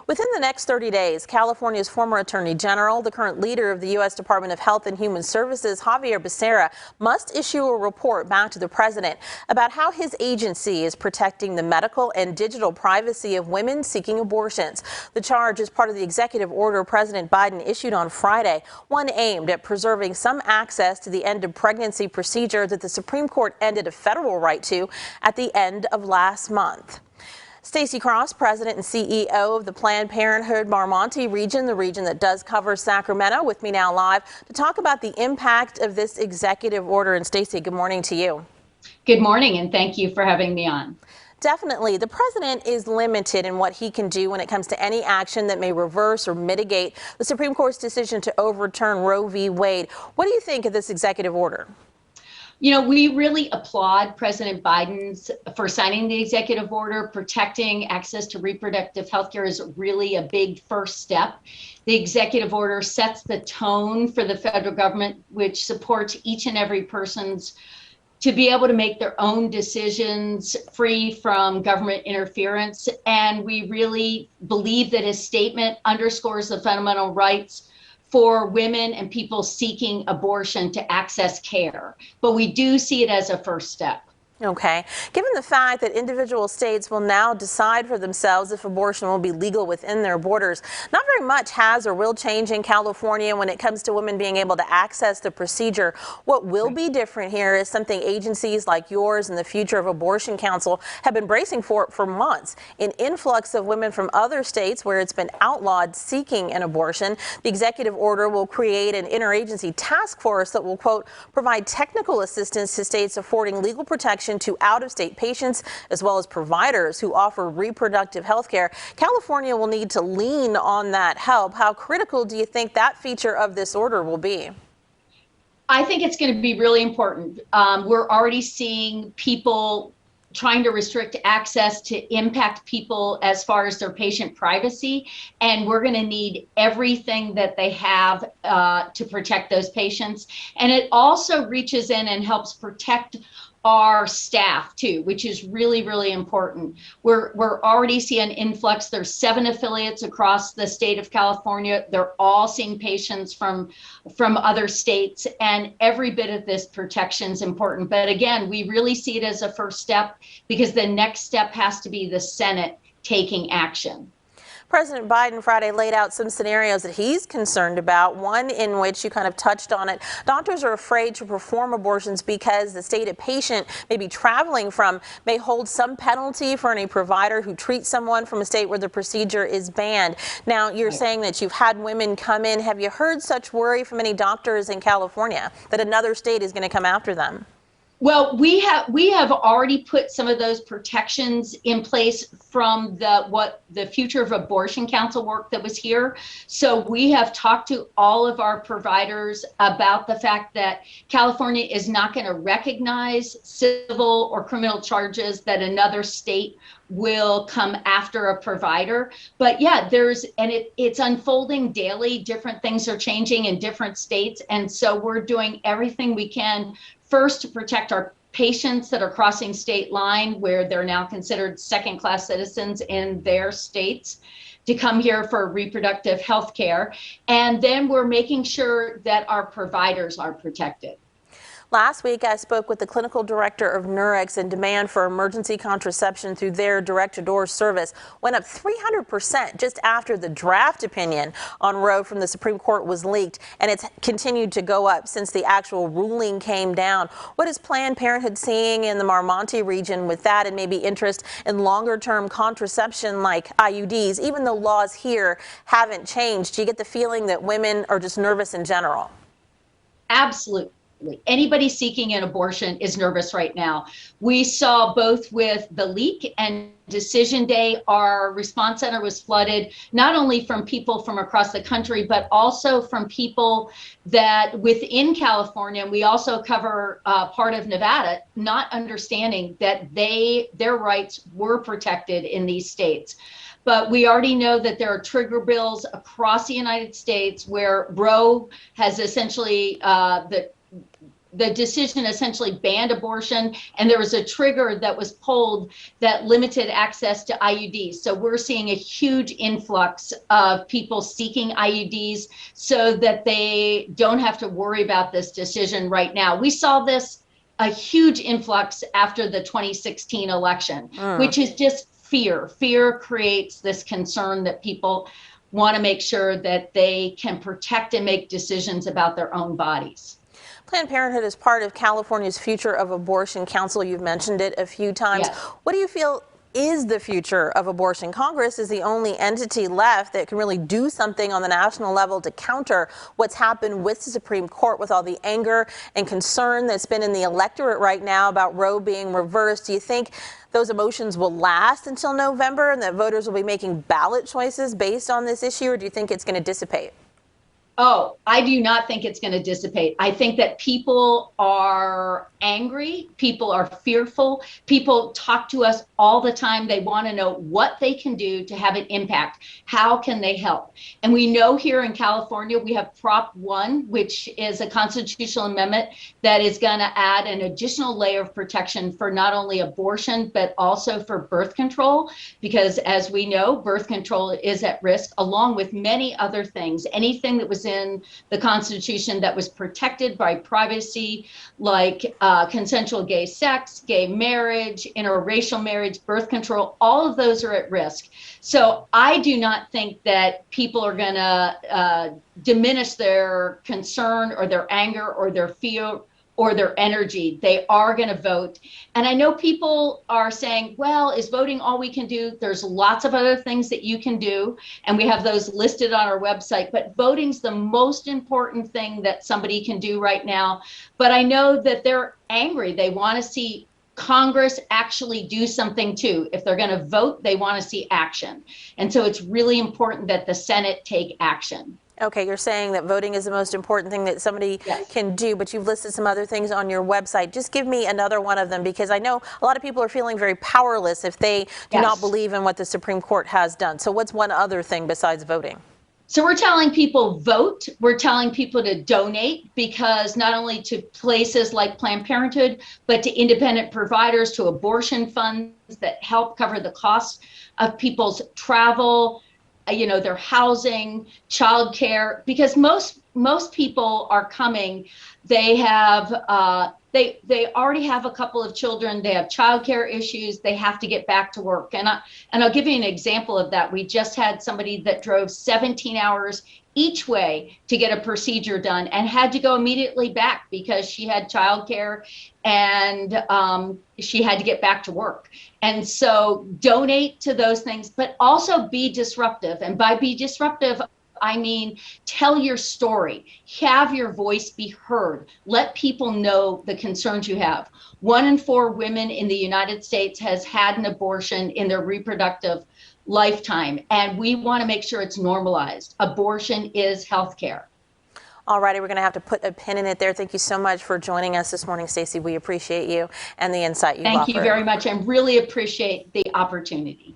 Within the next 30 days, California's former Attorney General, the current leader of the U.S. Department of Health and Human Services, Xavier Becerra, must issue a report back to the president about how his agency is protecting the medical and digital privacy of women seeking abortions. The charge is part of the executive order President Biden issued on Friday, one aimed at preserving some access to the end of pregnancy procedure that the Supreme Court ended a federal right to at the end of last month. Stacey Cross, president and CEO of the Planned Parenthood Mar-Monte region, the region that does cover Sacramento, with me now live to talk about the impact of this executive order. And Stacey, good morning to you. Good morning, and thank you for having me on. Definitely. The president is limited in what he can do when it comes to any action that may reverse or mitigate the Supreme Court's decision to overturn Roe v. Wade. What do you think of this executive order? You know, we really applaud President Biden for signing the executive order. Protecting access to reproductive health care is really a big first step. The executive order sets the tone for the federal government, which supports each and every person's to be able to make their own decisions free from government interference. And we really believe that his statement underscores the fundamental rights for women and people seeking abortion to access care. But we do see it as a first step. Okay. Given the fact that individual states will now decide for themselves if abortion will be legal within their borders, not very much has or will change in California when it comes to women being able to access the procedure. What will be different here is something agencies like yours and the Future of Abortion Council have been bracing for months. An influx of women from other states where it's been outlawed seeking an abortion. The executive order will create an interagency task force that will, quote, provide technical assistance to states affording legal protection to out-of-state patients as well as providers who offer reproductive health care. California will need to lean on that help. How critical do you think that feature of this order will be? I think it's going to be really important. We're already seeing people trying to restrict access to impact people as far as their patient privacy. And we're going to need everything that they have to protect those patients. And it also reaches in and helps protect our staff too, which is really, really important. We're already seeing an influx. There's 7 affiliates across the state of California. They're all seeing patients from other states, and every bit of this protection is important. But again, we really see it as a first step because the next step has to be the Senate taking action. President Biden Friday laid out some scenarios that he's concerned about, one in which you kind of touched on it. Doctors are afraid to perform abortions because the state a patient may be traveling from may hold some penalty for any provider who treats someone from a state where the procedure is banned. Now, you're saying that you've had women come in. Have you heard such worry from any doctors in California that another state is going to come after them? Well, we have already put some of those protections in place from the Future of Abortion Council work that was here. So we have talked to all of our providers about the fact that California is not going to recognize civil or criminal charges that another state will come after a provider. But yeah, it's unfolding daily. Different things are changing in different states. And so we're doing everything we can first to protect our patients that are crossing state line where they're now considered second-class citizens in their states to come here for reproductive health care. And then we're making sure that our providers are protected. Last week, I spoke with the clinical director of Nurx, and demand for emergency contraception through their direct-to-door service went up 300% just after the draft opinion on Roe from the Supreme Court was leaked, and it's continued to go up since the actual ruling came down. What is Planned Parenthood seeing in the Mar-Monte region with that, and maybe interest in longer-term contraception like IUDs, even though laws here haven't changed? Do you get the feeling that women are just nervous in general? Absolutely. Anybody seeking an abortion is nervous right now. We saw both with the leak and decision day, our response center was flooded, not only from people from across the country, but also from people that within California, we also cover part of Nevada, not understanding that their rights were protected in these states. But we already know that there are trigger bills across the United States where Roe has essentially the decision essentially banned abortion, and there was a trigger that was pulled that limited access to IUDs. So we're seeing a huge influx of people seeking IUDs so that they don't have to worry about this decision right now. We saw this a huge influx after the 2016 election, which is just fear. Fear creates this concern that people want to make sure that they can protect and make decisions about their own bodies. Planned Parenthood is part of California's Future of Abortion Council. You've mentioned it a few times. Yes. What do you feel is the future of abortion? Congress is the only entity left that can really do something on the national level to counter what's happened with the Supreme Court, with all the anger and concern that's been in the electorate right now about Roe being reversed. Do you think those emotions will last until November and that voters will be making ballot choices based on this issue, or do you think it's going to dissipate? Oh, I do not think it's going to dissipate. I think that people are angry. People are fearful. People talk to us all the time. They want to know what they can do to have an impact. How can they help? And we know here in California, we have Prop 1, which is a constitutional amendment that is going to add an additional layer of protection for not only abortion, but also for birth control. Because as we know, birth control is at risk, along with many other things. Anything that was in the Constitution that was protected by privacy, like consensual gay sex, gay marriage, interracial marriage, birth control, all of those are at risk. So I do not think that people are going to diminish their concern or their anger or their fear or their energy. They are going to vote. And I know people are saying, well, is voting all we can do? There's lots of other things that you can do, and we have those listed on our website, but voting's the most important thing that somebody can do right now. But I know that they're angry. They want to see Congress actually do something too. If they're going to vote, they want to see action. And so it's really important that the Senate take action. Okay, you're saying that voting is the most important thing that somebody can do, but you've listed some other things on your website. Just give me another one of them, because I know a lot of people are feeling very powerless if they do not believe in what the Supreme Court has done. So what's one other thing besides voting? So we're telling people vote. We're telling people to donate, because not only to places like Planned Parenthood, but to independent providers, to abortion funds that help cover the cost of people's travel, their housing, childcare, because most people are coming. They have they already have a couple of children. They have childcare issues. They have to get back to work. And I'll give you an example of that. We just had somebody that drove 17 hours each way to get a procedure done and had to go immediately back because she had childcare and she had to get back to work. And so donate to those things, but also be disruptive. And by be disruptive, I mean, tell your story, have your voice be heard, let people know the concerns you have. 1 in 4 women in the United States has had an abortion in their reproductive lifetime, and we want to make sure it's normalized. Abortion is healthcare. All righty, we're going to have to put a pin in it there. Thank you so much for joining us this morning, Stacey. We appreciate you and the insight you've offered. Thank you very much, and really appreciate the opportunity.